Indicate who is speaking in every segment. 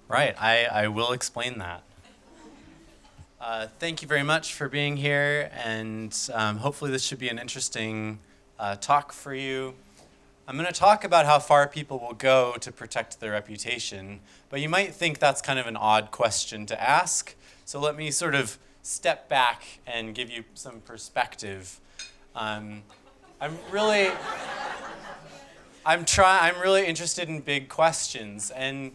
Speaker 1: Right, I will explain that. Thank you very much for being here, and hopefully this should be an interesting talk for you. I'm going to talk about how far people will go to protect their reputation, but you might think that's kind of an odd question to ask, so let me sort of step back and give you some perspective. I'm really, I'm really interested in big questions, and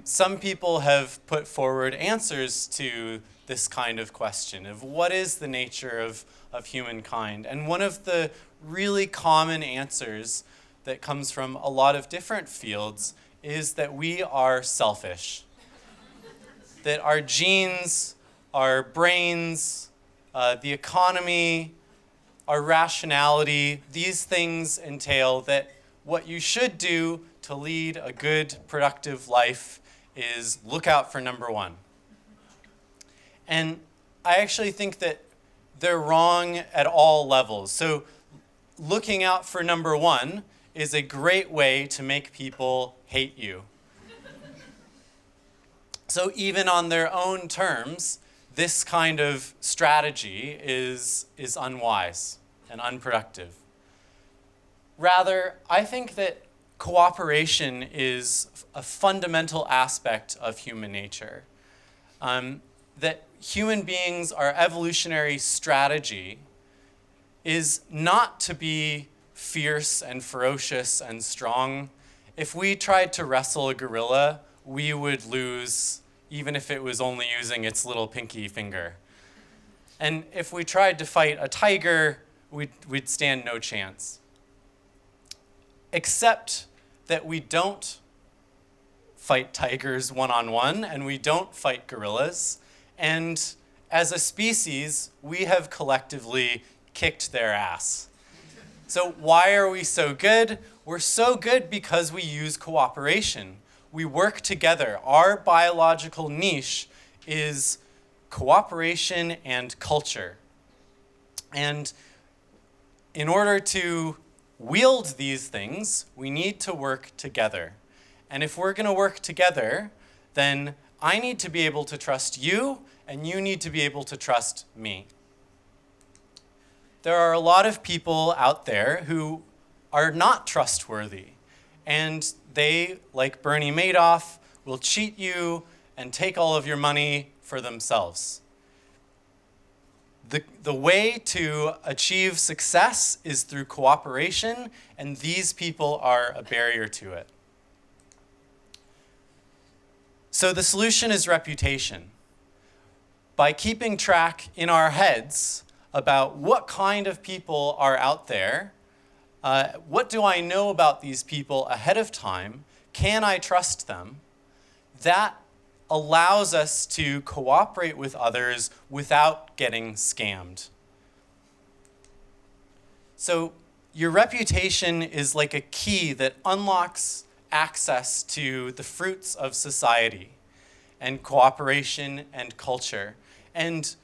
Speaker 1: some people have put forward answers to this kind of question of what is the nature of humankind. And one of the really common answers that comes from a lot of different fields is that we are selfish. That our genes, our brains, the economy, our rationality, these things entail that what you should do to lead a good, productive life is look out for number one. And I actually think that they're wrong at all levels. So looking out for number one is a great way to make people hate you. So even on their own terms, this kind of strategy is unwise and unproductive. Rather, I think that cooperation is a fundamental aspect of human nature. That human beings, our evolutionary strategy is not to be fierce and ferocious and strong. If we tried to wrestle a gorilla, we would lose, even if it was only using its little pinky finger. And if we tried to fight a tiger, we'd stand no chance. Except that we don't fight tigers one-on-one, and we don't fight gorillas. And as a species, we have collectively kicked their ass. So why are we so good? We're so good because we use cooperation. We work together. Our biological niche is cooperation and culture. And in order to wield these things, we need to work together. And if we're going to work together, then I need to be able to trust you, and you need to be able to trust me. There are a lot of people out there who are not trustworthy, and they, like Bernie Madoff, will cheat you and take all of your money for themselves. The way to achieve success is through cooperation, and these people are a barrier to it. So the solution is reputation. By keeping track in our heads about what kind of people are out there, what do I know about these people ahead of time, can I trust them, that allows us to cooperate with others without getting scammed. So your reputation is like a key that unlocks access to the fruits of society and cooperation and culture. And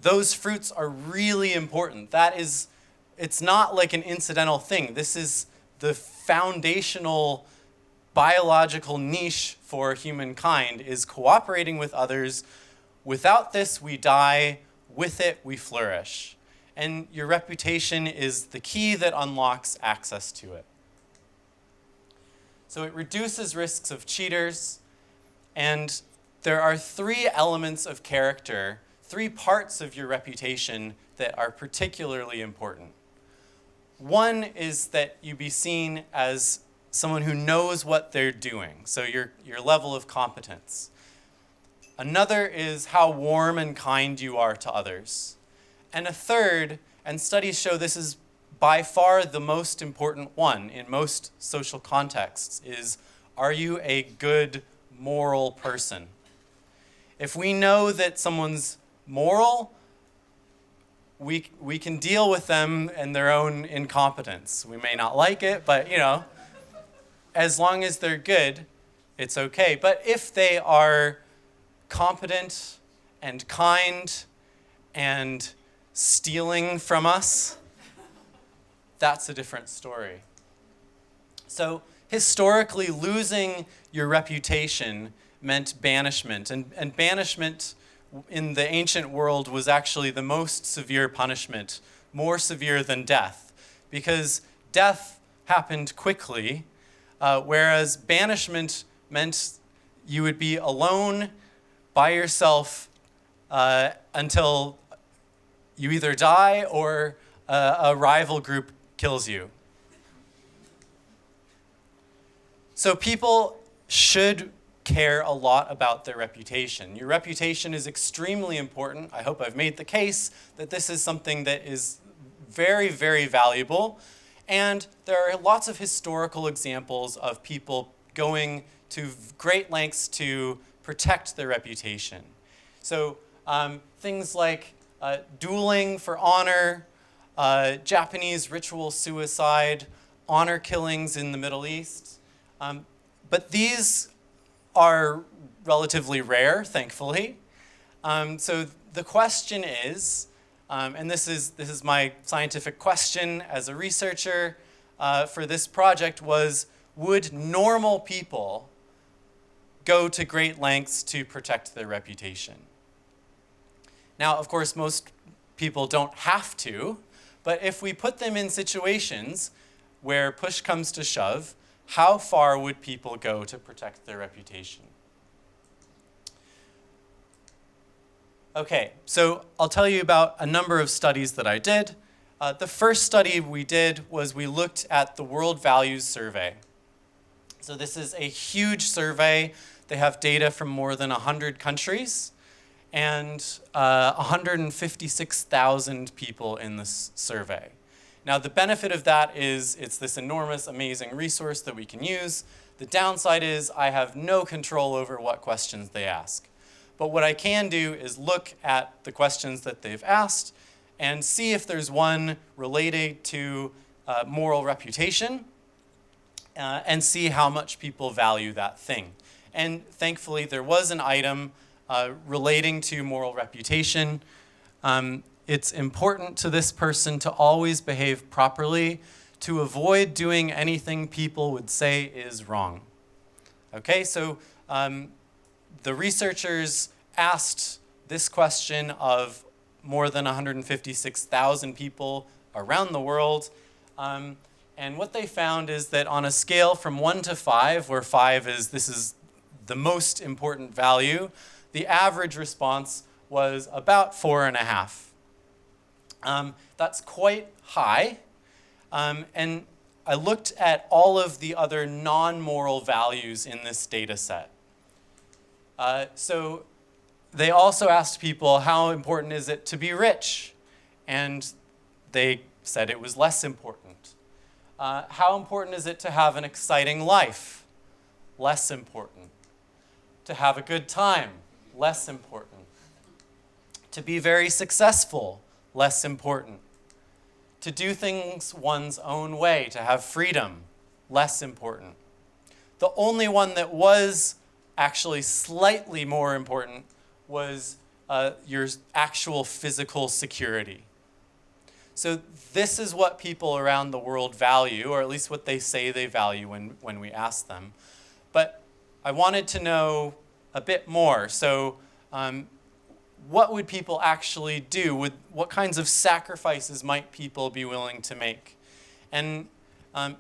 Speaker 1: those fruits are really important. It's not like an incidental thing. This is the foundational biological niche for humankind, is cooperating with others. Without this, we die. With it, we flourish. And your reputation is the key that unlocks access to it. So it reduces risks of cheaters, and there are three elements of character, three parts of your reputation that are particularly important. One is that you be seen as someone who knows what they're doing, so your level of competence. Another is how warm and kind you are to others. And a third, and studies show this is by far the most important one in most social contexts, is are you a good moral person? If we know that someone's moral, we can deal with them and their own incompetence. We may not like it, but as long as they're good, it's okay. But if they are competent and kind and stealing from us, that's a different story. So historically, losing your reputation meant banishment. And banishment in the ancient world was actually the most severe punishment, more severe than death, because death happened quickly, whereas banishment meant you would be alone by yourself until you either die or a rival group kills you. So people should care a lot about their reputation. Your reputation is extremely important. I hope I've made the case that this is something that is very, very valuable. And there are lots of historical examples of people going to great lengths to protect their reputation. So things like dueling for honor, Japanese ritual suicide, honor killings in the Middle East. But these are relatively rare, thankfully. So the question is, and this is my scientific question as a researcher for this project, was would normal people go to great lengths to protect their reputation? Now, of course, most people don't have to, but if we put them in situations where push comes to shove, how far would people go to protect their reputation? Okay, so I'll tell you about a number of studies that I did. The first study we did was we looked at the World Values Survey. So this is a huge survey. They have data from more than 100 countries and 156,000 people in this survey. Now, the benefit of that is it's this enormous, amazing resource that we can use. The downside is I have no control over what questions they ask. But what I can do is look at the questions that they've asked and see if there's one related to moral reputation and see how much people value that thing. And thankfully, there was an item relating to moral reputation. It's important to this person to always behave properly, to avoid doing anything people would say is wrong. Okay, so the researchers asked this question of more than 156,000 people around the world. And what they found is that on a scale from 1 to 5, where 5 is this is the most important value, the average response was about 4.5. That's quite high. And I looked at all of the other non-moral values in this data set. So they also asked people, how important is it to be rich? And they said it was less important. How important is it to have an exciting life? Less important. To have a good time? Less important. To be very successful? Less important. To do things one's own way, to have freedom? Less important. The only one that was actually slightly more important was your actual physical security. So this is what people around the world value, or at least what they say they value when we ask them. But I wanted to know a bit more. So what would people actually do? What kinds of sacrifices might people be willing to make? And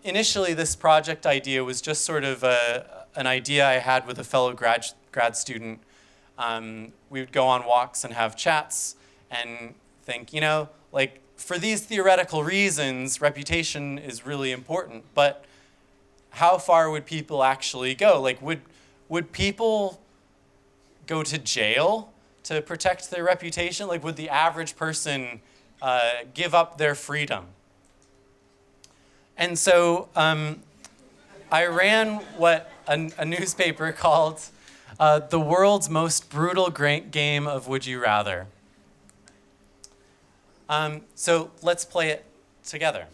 Speaker 1: initially, this project idea was just sort of an idea I had with a fellow grad student. We would go on walks and have chats and think, like, for these theoretical reasons, reputation is really important. But how far would people actually go? Like, would people go to jail to protect their reputation? Like, would the average person give up their freedom? And so I ran what a newspaper called the world's most brutal game of Would You Rather. So let's play it together.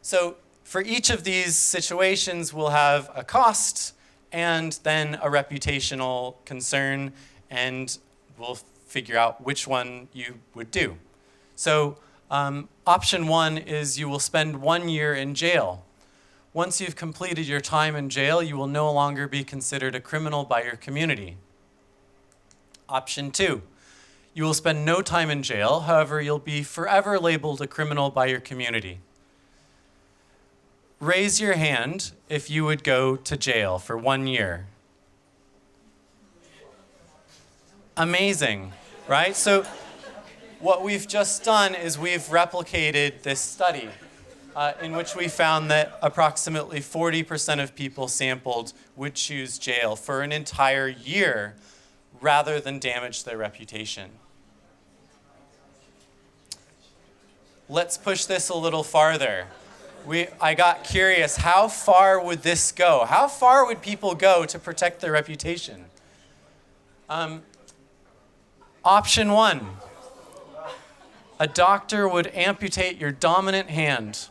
Speaker 1: So for each of these situations, we'll have a cost and then a reputational concern, and we'll figure out which one you would do. So option 1 is you will spend 1 year in jail. Once you've completed your time in jail, you will no longer be considered a criminal by your community. Option 2, you will spend no time in jail, however, you'll be forever labeled a criminal by your community. Raise your hand if you would go to jail for 1 year. Amazing, right? So what we've just done is we've replicated this study in which we found that approximately 40% of people sampled would choose jail for an entire year rather than damage their reputation. Let's push this a little farther. I got curious, how far would this go? How far would people go to protect their reputation? Option 1, a doctor would amputate your dominant hand.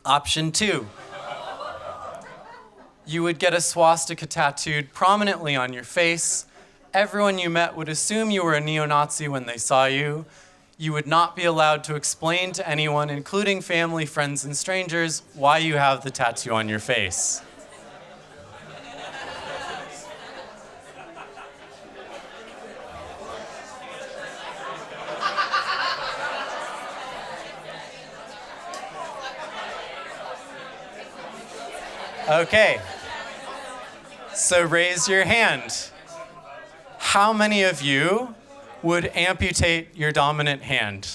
Speaker 1: Option 2, you would get a swastika tattooed prominently on your face. Everyone you met would assume you were a neo-Nazi when they saw you. You would not be allowed to explain to anyone, including family, friends, and strangers, why you have the tattoo on your face. Okay, so raise your hand. How many of you would amputate your dominant hand?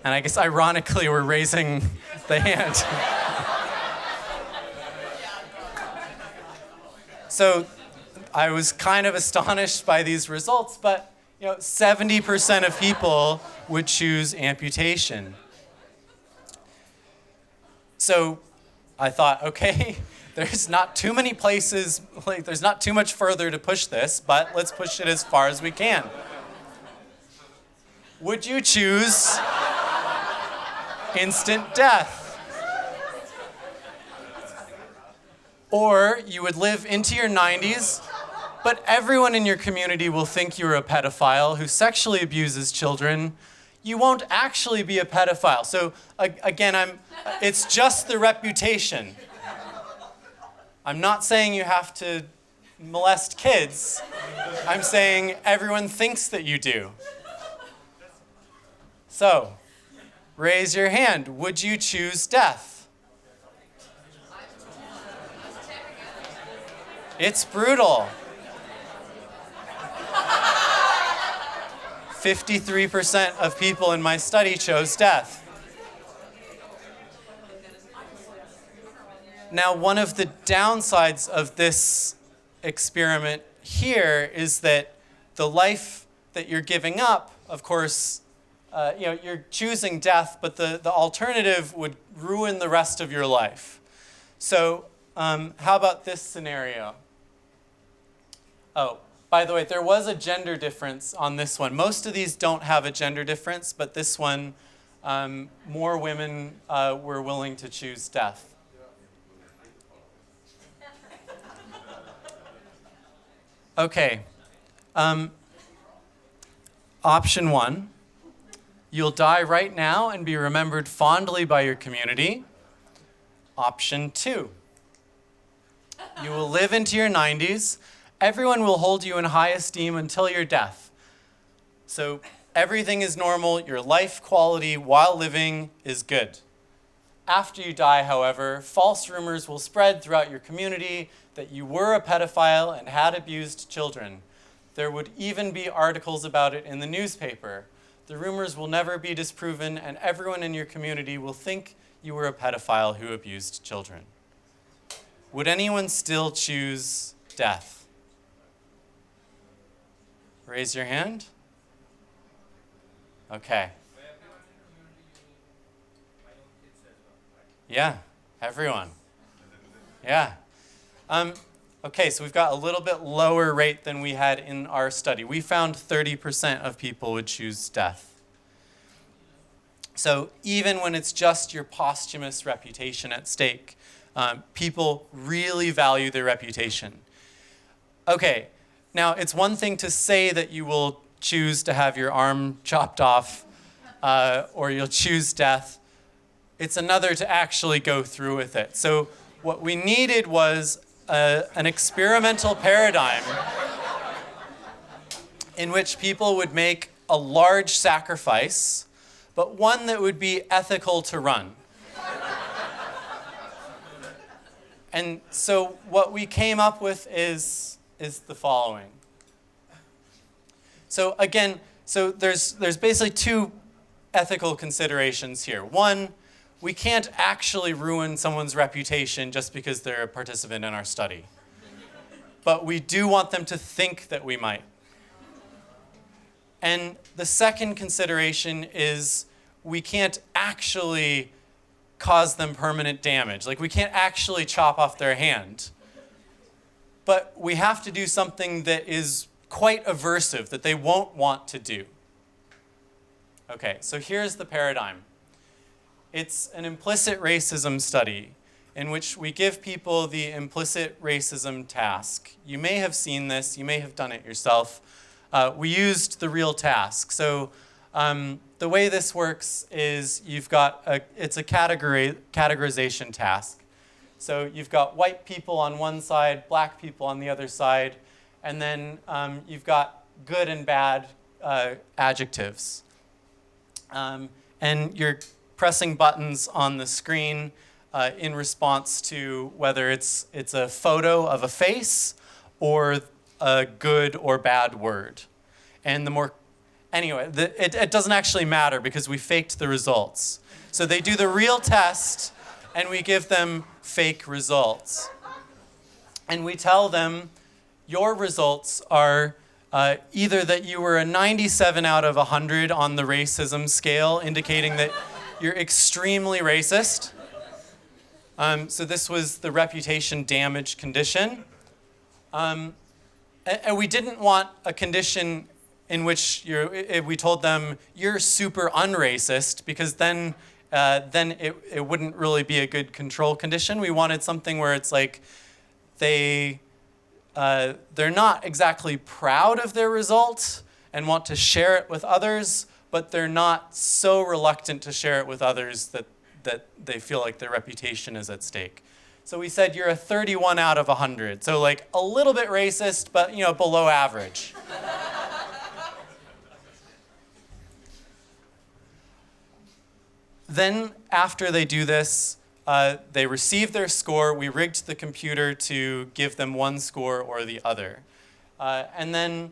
Speaker 1: And I guess ironically, we're raising the hand. So I was kind of astonished by these results, but 70% of people would choose amputation. So I thought, okay, there's not too many places, there's not too much further to push this, but let's push it as far as we can. Would you choose instant death? Or you would live into your 90s, but everyone in your community will think you're a pedophile who sexually abuses children. You won't actually be a pedophile. So again, it's just the reputation. I'm not saying you have to molest kids. I'm saying everyone thinks that you do. So, raise your hand. Would you choose death? It's brutal. 53% of people in my study chose death. Now, one of the downsides of this experiment here is that the life that you're giving up, of course, you're choosing death, but the alternative would ruin the rest of your life. So how about this scenario? Oh, by the way, there was a gender difference on this one. Most of these don't have a gender difference, but this one, more women were willing to choose death. Okay. Option 1, you'll die right now and be remembered fondly by your community. Option 2, you will live into your 90s. Everyone will hold you in high esteem until your death. So everything is normal. Your life quality while living is good. After you die, however, false rumors will spread throughout your community that you were a pedophile and had abused children. There would even be articles about it in the newspaper. The rumors will never be disproven, and everyone in your community will think you were a pedophile who abused children. Would anyone still choose death? Raise your hand. Okay. Yeah, everyone. Yeah. Okay, so we've got a little bit lower rate than we had in our study. We found 30% of people would choose death. So even when it's just your posthumous reputation at stake, people really value their reputation. Okay, now it's one thing to say that you will choose to have your arm chopped off or you'll choose death, it's another to actually go through with it. So what we needed was an experimental paradigm in which people would make a large sacrifice, but one that would be ethical to run. And so what we came up with is the following. So again, there's basically two ethical considerations here. One, we can't actually ruin someone's reputation just because they're a participant in our study. But we do want them to think that we might. And the second consideration is we can't actually cause them permanent damage. Like, we can't actually chop off their hand. But we have to do something that is quite aversive, that they won't want to do. Okay, so here's the paradigm. It's an implicit racism study in which we give people the implicit racism task. You may have seen this, you may have done it yourself. We used the real task. So the way this works is it's a categorization task. So you've got white people on one side, black people on the other side, and then you've got good and bad adjectives. And you're pressing buttons on the screen in response to whether it's a photo of a face or a good or bad word. And it doesn't actually matter because we faked the results. So they do the real test and we give them fake results. And we tell them your results are either that you were a 97 out of 100 on the racism scale, indicating that you're extremely racist. So this was the reputation damage condition. And we didn't want a condition in which we told them you're super unracist, because then it wouldn't really be a good control condition. We wanted something where it's like they're not exactly proud of their result and want to share it with others, but they're not so reluctant to share it with others that they feel like their reputation is at stake. So we said you're a 31 out of 100. So like a little bit racist, but below average. Then after they do this, they receive their score. We rigged the computer to give them one score or the other. And then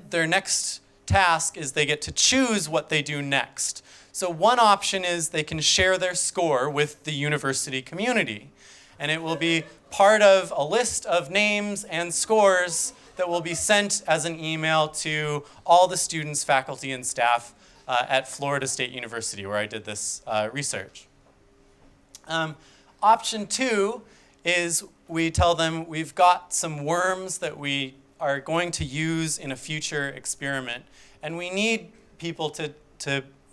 Speaker 1: their next task is they get to choose what they do next. So one option is they can share their score with the university community. And it will be part of a list of names and scores that will be sent as an email to all the students, faculty, and staff at Florida State University, where I did this research. Option 2 is we tell them we've got some worms that we are going to use in a future experiment, and we need people to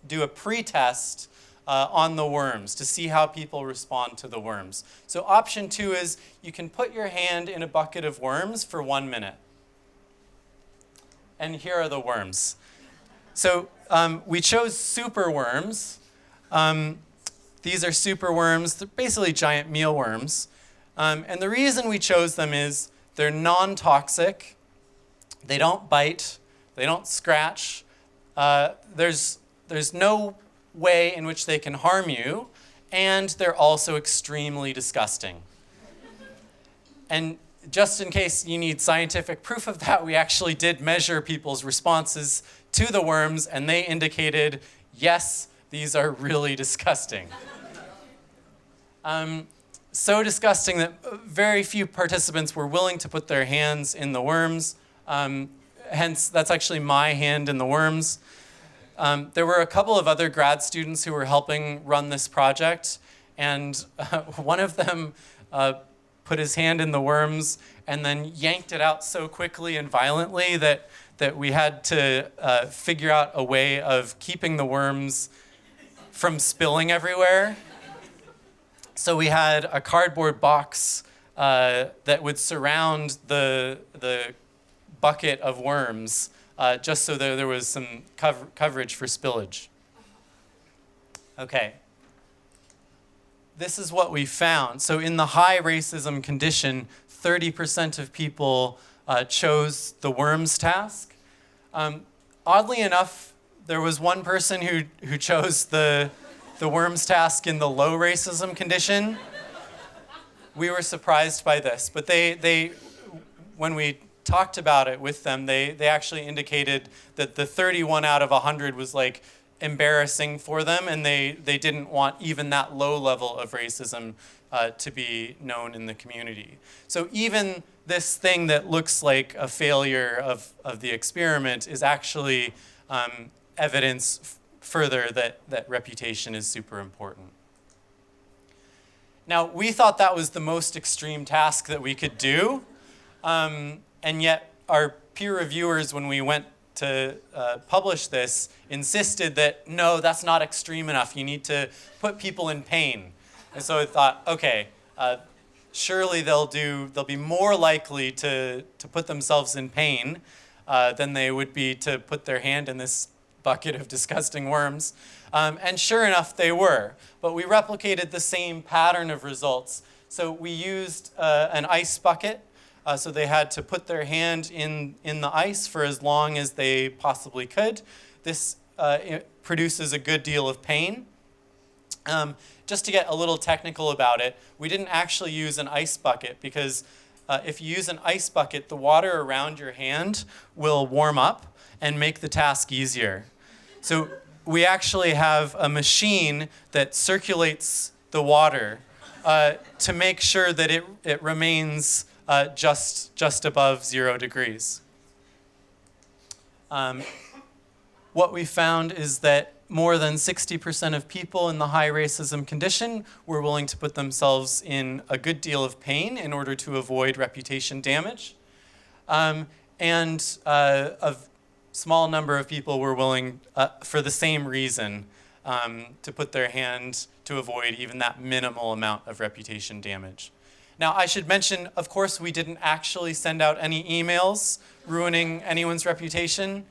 Speaker 1: do a pre-test on the worms to see how people respond to the worms. So option 2 is you can put your hand in a bucket of worms for 1 minute. And here are the worms. So we chose super worms. These are super worms. They're basically giant mealworms. And the reason we chose them is they're non-toxic. They don't bite. They don't scratch. There's no way in which they can harm you, and they're also extremely disgusting. And just in case you need scientific proof of that, we actually did measure people's responses to the worms, and they indicated, yes, these are really disgusting. So disgusting that very few participants were willing to put their hands in the worms. Hence, that's actually my hand in the worms. There were a couple of other grad students who were helping run this project, and one of them put his hand in the worms and then yanked it out so quickly and violently that we had to figure out a way of keeping the worms from spilling everywhere. So we had a cardboard box that would surround the bucket of worms just so there was some coverage for spillage. Okay. This is what we found. So in the high racism condition, 30% of people chose the worms task. Oddly enough, there was one person who chose the worms task in the low racism condition. We were surprised by this, but they when we talked about it with them, they actually indicated that the 31 out of 100 was like embarrassing for them, and they didn't want even that low level of racism to be known in the community. So even this thing that looks like a failure of the experiment is actually evidence further that reputation is super important. Now, we thought that was the most extreme task that we could do, and yet our peer reviewers, when we went to publish this, insisted that, no, that's not extreme enough. You need to put people in pain. And so I thought, okay, surely they'll be more likely to put themselves in pain than they would be to put their hand in this bucket of disgusting worms. And sure enough, they were. But we replicated the same pattern of results. So we used an ice bucket. So they had to put their hand in the ice for as long as they possibly could. This produces a good deal of pain. Just to get a little technical about it, we didn't actually use an ice bucket because if you use an ice bucket, the water around your hand will warm up and make the task easier. So we actually have a machine that circulates the water to make sure that it remains just above 0 degrees. What we found is that more than 60% of people in the high racism condition were willing to put themselves in a good deal of pain in order to avoid reputation damage. And a small number of people were willing, for the same reason, to put their hand to avoid even that minimal amount of reputation damage. Now, I should mention, of course, we didn't actually send out any emails ruining anyone's reputation,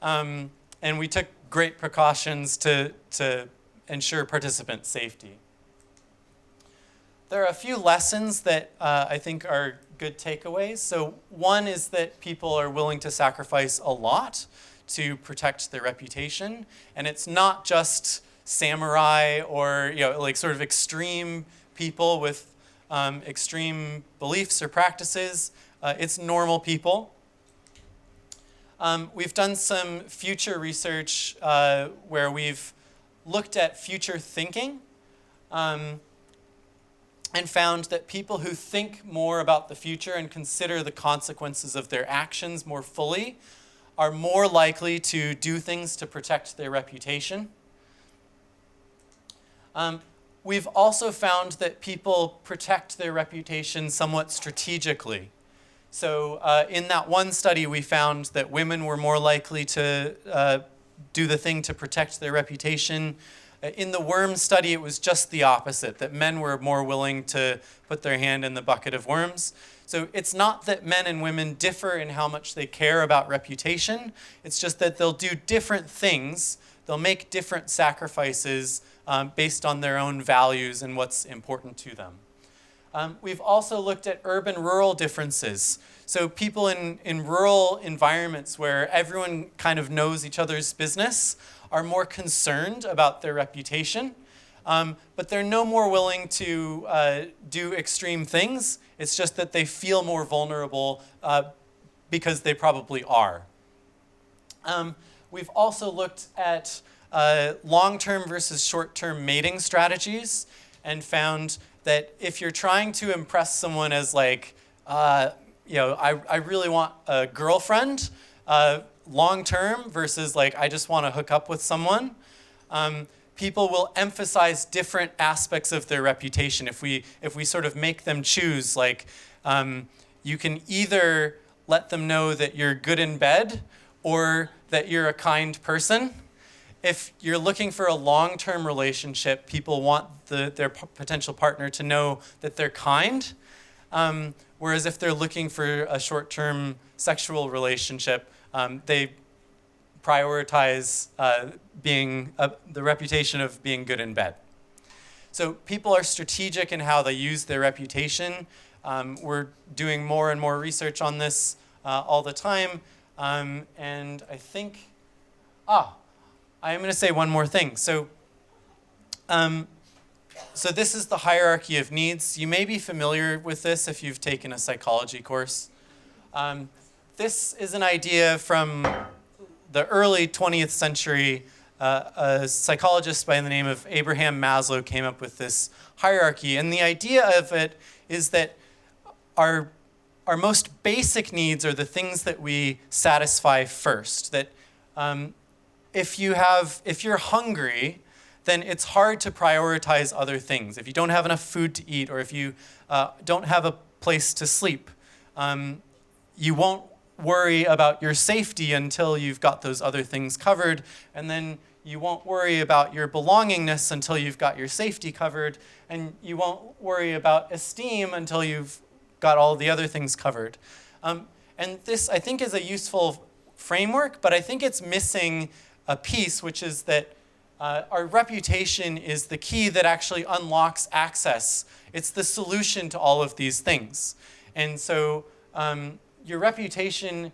Speaker 1: and we took great precautions to ensure participant safety. There are a few lessons that I think are good takeaways. So one is that people are willing to sacrifice a lot to protect their reputation, and it's not just samurai or like sort of extreme people with extreme beliefs or practices. It's normal people. We've done some future research where we've looked at future thinking and found that people who think more about the future and consider the consequences of their actions more fully are more likely to do things to protect their reputation. We've also found that people protect their reputation somewhat strategically. So in that one study, we found that women were more likely to do the thing to protect their reputation. In the worm study, it was just the opposite, that men were more willing to put their hand in the bucket of worms. So it's not that men and women differ in how much they care about reputation. It's just that they'll do different things. They'll make different sacrifices based on their own values and what's important to them. We've also looked at urban-rural differences. So people in rural environments where everyone kind of knows each other's business are more concerned about their reputation, but they're no more willing to do extreme things. It's just that they feel more vulnerable because they probably are. We've also looked at long-term versus short-term mating strategies and found that if you're trying to impress someone as like, I really want a girlfriend, long-term versus like, I just want to hook up with someone, people will emphasize different aspects of their reputation. If we sort of make them choose, like, you can either let them know that you're good in bed or that you're a kind person. If you're looking for a long-term relationship, people want their potential partner to know that they're kind. Whereas if they're looking for a short-term sexual relationship, they prioritize the reputation of being good in bed. So people are strategic in how they use their reputation. We're doing more and more research on this all the time. And I think, I'm going to say one more thing. So this is the hierarchy of needs. You may be familiar with this if you've taken a psychology course. This is an idea from the early 20th century. A psychologist by the name of Abraham Maslow came up with this hierarchy. And the idea of it is that our most basic needs are the things that we satisfy first. That if you're hungry, then it's hard to prioritize other things. If you don't have enough food to eat, or if you don't have a place to sleep, you won't worry about your safety until you've got those other things covered, and then you won't worry about your belongingness until you've got your safety covered, and you won't worry about esteem until you've got all the other things covered. And this, I think, is a useful framework, but I think it's missing a piece, which is that our reputation is the key that actually unlocks access. It's the solution to all of these things. And so your reputation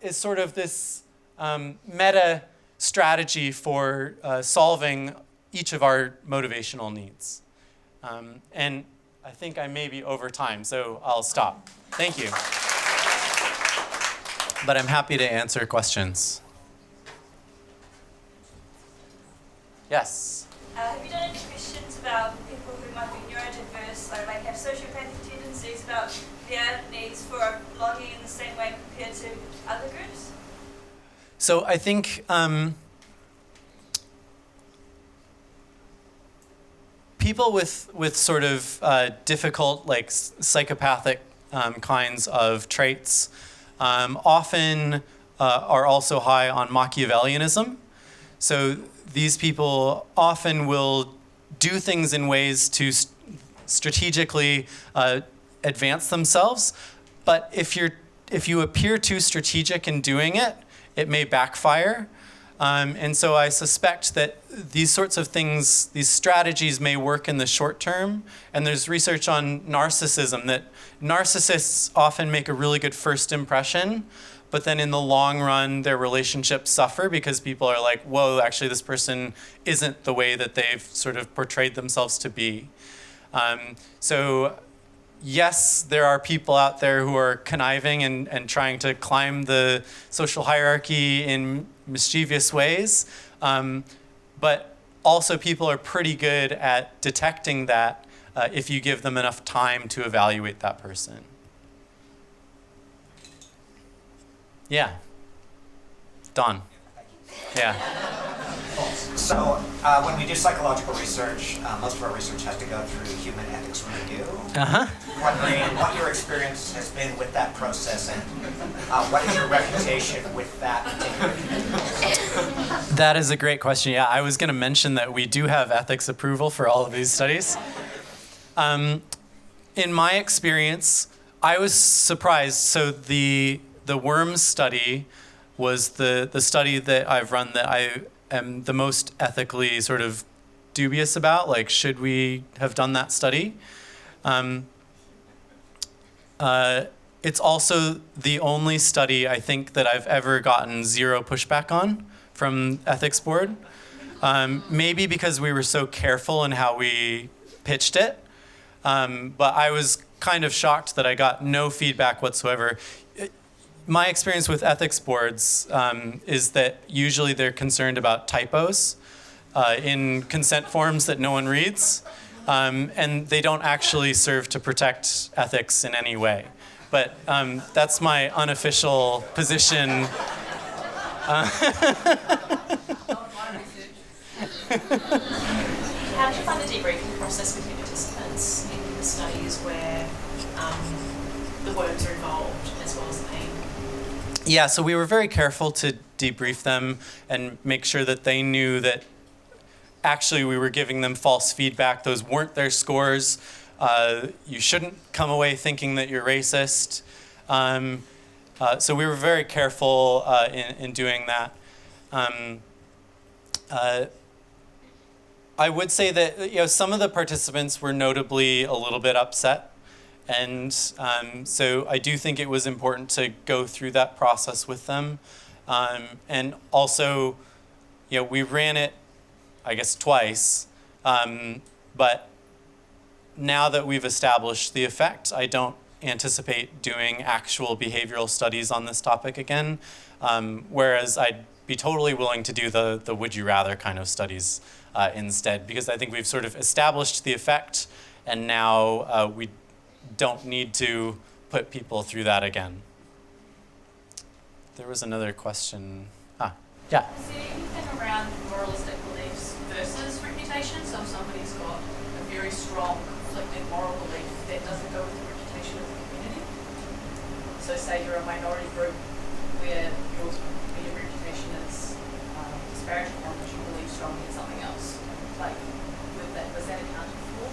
Speaker 1: is sort of this meta strategy for solving each of our motivational needs. And I think I may be over time, so I'll stop. Thank you. But I'm happy to answer questions. Yes?
Speaker 2: Have you done any questions about people who might be neurodiverse, or like have sociopathic tendencies, about their needs for belonging in the same way compared to other groups?
Speaker 1: So I think people with sort of difficult, like psychopathic kinds of traits often are also high on Machiavellianism. So these people often will do things in ways to strategically advance themselves, but if you appear too strategic in doing it, it may backfire. And so I suspect that these sorts of things, these strategies may work in the short term. And there's research on narcissism that narcissists often make a really good first impression, but then in the long run, their relationships suffer because people are like, whoa, actually this person isn't the way that they've sort of portrayed themselves to be. So yes, there are people out there who are conniving and trying to climb the social hierarchy in mischievous ways, but also people are pretty good at detecting that if you give them enough time to evaluate that person. Yeah. Don. Yeah.
Speaker 3: So when we do psychological research, most of our research has to go through human ethics review. Wondering what your experience has been with that process, and what is your reputation with that particular committee?
Speaker 1: That is a great question. Yeah, I was going to mention that we do have ethics approval for all of these studies. In my experience, I was surprised. So the worms study was the study that I've run that I am the most ethically sort of dubious about. Like, should we have done that study? It's also the only study I think that I've ever gotten zero pushback on from ethics board. Maybe because we were so careful in how we pitched it. But I was kind of shocked that I got no feedback whatsoever. My experience with ethics boards is that usually they're concerned about typos in consent forms that no one reads, and they don't actually serve to protect ethics in any way. But that's my unofficial position.
Speaker 2: How did you find the debriefing process with your participants in the studies where the words are involved as well as the pain?
Speaker 1: Yeah, so we were very careful to debrief them and make sure that they knew that actually we were giving them false feedback. Those weren't their scores. You shouldn't come away thinking that you're racist. So we were very careful in doing that. I would say that some of the participants were notably a little bit upset, and so I do think it was important to go through that process with them, and also, we ran it, I guess, twice, but now that we've established the effect, I don't anticipate doing actual behavioral studies on this topic again, whereas I'd be totally willing to do the would you rather kind of studies instead, because I think we've sort of established the effect, and now we don't need to put people through that again. There was another question. Yeah.
Speaker 4: Is there anything around moralistic beliefs versus reputation? So if somebody's got a very strong conflicting moral belief that doesn't go with the reputation of the community. So say you're a minority group where your reputation is disparaging from, but you believe strongly in something else. Was that accounted for?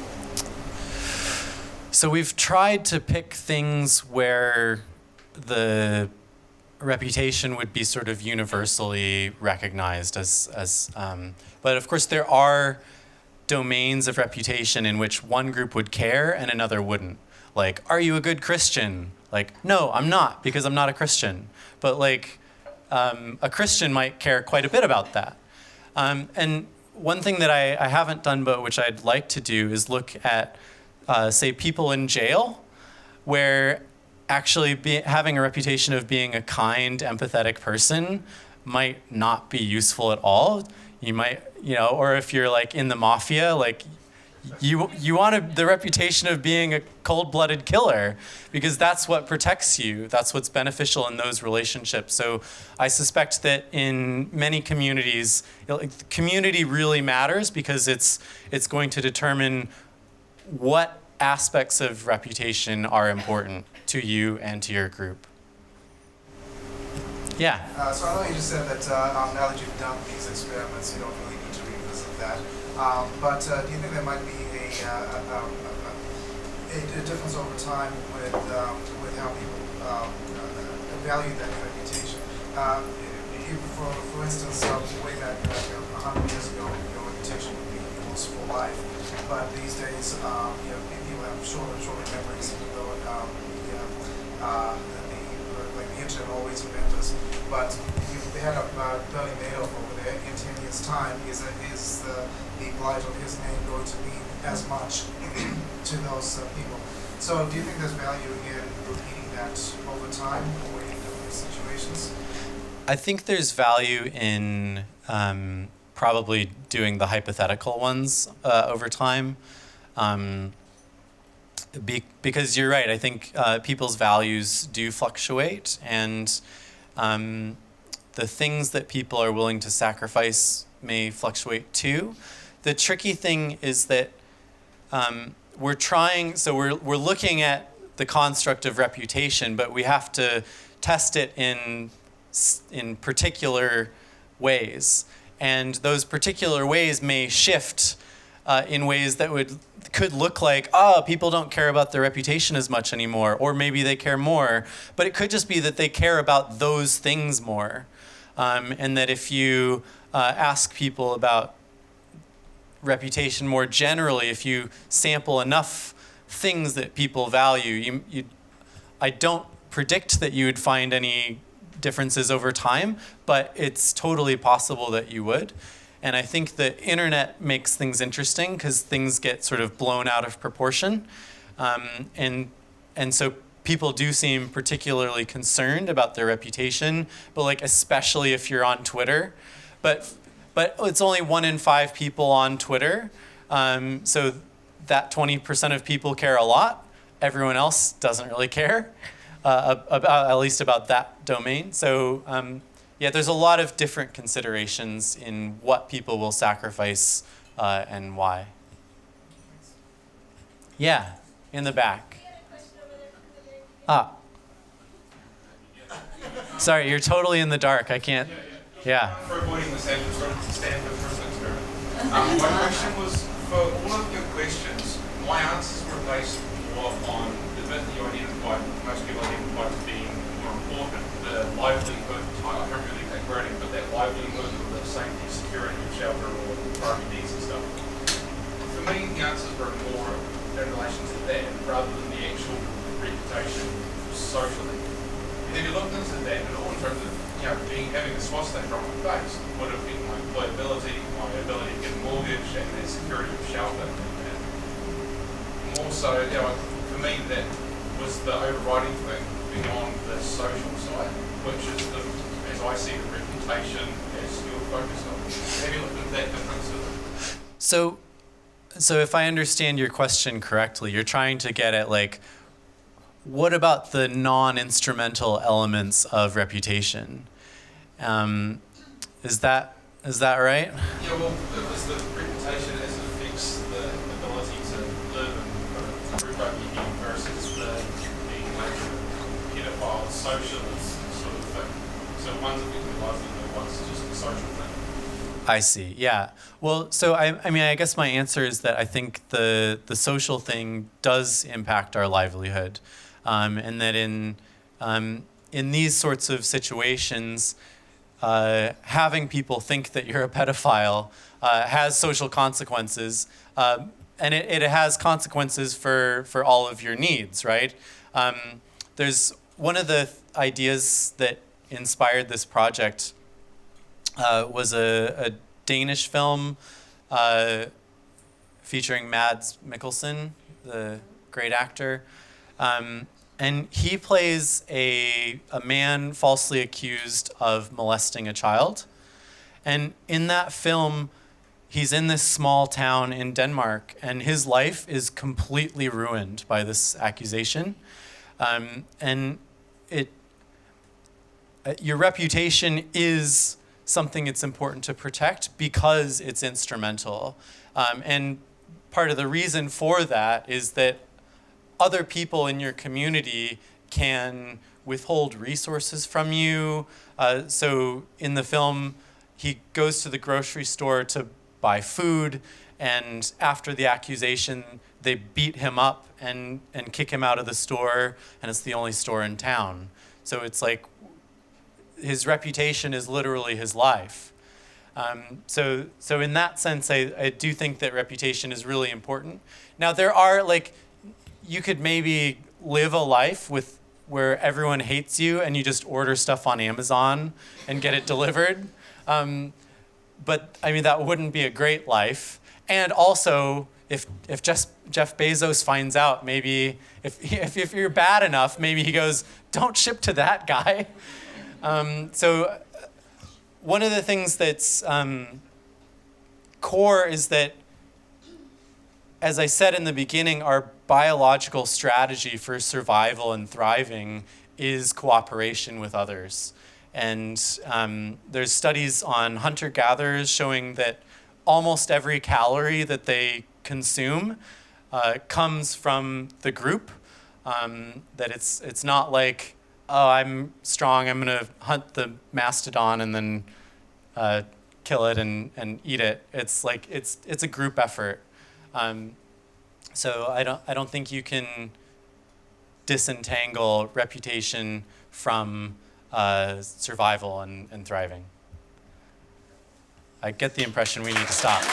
Speaker 1: So we've tried to pick things where the reputation would be sort of universally recognized as but of course there are domains of reputation in which one group would care and another wouldn't. Like, are you a good Christian? Like, no, I'm not, because I'm not a Christian. But a Christian might care quite a bit about that. And one thing that I haven't done, but which I'd like to do, is look at, say, people in jail, where actually having a reputation of being a kind, empathetic person might not be useful at all. You might, or if you're in the mafia, you want the reputation of being a cold-blooded killer, because that's what protects you. That's what's beneficial in those relationships. So I suspect that in many communities, the community really matters, because it's going to determine what aspects of reputation are important to you and to your group. Yeah.
Speaker 5: So I know you just said that now that you've done these experiments, you don't really need to revisit that. But do you think there might be a difference over time with how people value that reputation? For instance, way back 100 years ago, your reputation would be almost for life. But these days, people have shorter memories, even though the internet always remembers. But if they had Bernie Madoff over there in 10 years' time, is the blight of his name going to mean as much to those people? So do you think there's value in repeating that over time or in different situations?
Speaker 1: I think there's value in probably doing the hypothetical ones over time. Because you're right, I think people's values do fluctuate, and the things that people are willing to sacrifice may fluctuate too. The tricky thing is that we're looking at the construct of reputation, but we have to test it in particular ways, and those particular ways may shift in ways that could look like, people don't care about their reputation as much anymore, or maybe they care more, but it could just be that they care about those things more, and that if you ask people about reputation more generally, if you sample enough things that people value, I don't predict that you would find any differences over time, but it's totally possible that you would. And I think the internet makes things interesting because things get sort of blown out of proportion. And so people do seem particularly concerned about their reputation, but especially if you're on Twitter. But it's only 1 in 5 people on Twitter. So that 20% of people care a lot. Everyone else doesn't really care, at least about that domain. So there's a lot of different considerations in what people will sacrifice and why. Yeah, in the back. Sorry, you're totally in the dark. I can't. Yeah.
Speaker 6: For avoiding the same sort of standard person experiment. My question was, for all of your questions, my answers were based more on the bit that you identified, most people identified as being more important, the livelihood type. I can't really take granting, but that livelihood, the safety, security of shelter or primary needs and stuff. For me, the answers were more in relation to that rather than the actual reputation socially. And if you looked into that at all in terms of having a swastika on my face would have been my employability, my ability to get a mortgage, and the security of shelter. And more so, for me, that was the overriding thing beyond the social side, which is as I see the reputation as you're focused on. Have you looked at that difference?
Speaker 1: So if I understand your question correctly, you're trying to get at what about the non-instrumental elements of reputation? Is that right?
Speaker 6: Yeah, well, it was the reputation as it affects the ability to live and roof over your head versus being like a pedophile socialist sort of thing. So one's affecting livelihood, one's just a social thing.
Speaker 1: I see. Yeah. Well, so I mean, I guess my answer is that I think the social thing does impact our livelihood, and that in these sorts of situations, having people think that you're a pedophile has social consequences, and it has consequences for all of your needs, right? There's one of the ideas that inspired this project was a Danish film featuring Mads Mikkelsen, the great actor. And he plays a man falsely accused of molesting a child. And in that film, he's in this small town in Denmark, and his life is completely ruined by this accusation. And your reputation is something it's important to protect because it's instrumental. And part of the reason for that is that other people in your community can withhold resources from you. So in the film, he goes to the grocery store to buy food, and after the accusation, they beat him up and kick him out of the store, and it's the only store in town. So it's like his reputation is literally his life. So in that sense, I do think that reputation is really important. Now there are you could maybe live a life where everyone hates you and you just order stuff on Amazon and get it delivered. But I mean, that wouldn't be a great life. And also, if Jeff Bezos finds out, maybe if you're bad enough, maybe he goes, don't ship to that guy. So one of the things that's core is that, as I said in the beginning, our biological strategy for survival and thriving is cooperation with others. And there's studies on hunter-gatherers showing that almost every calorie that they consume comes from the group. That it's not like, oh, I'm strong, I'm going to hunt the mastodon and then kill it and eat it. It's like it's a group effort. So I don't think you can disentangle reputation from survival and thriving. I get the impression we need to stop.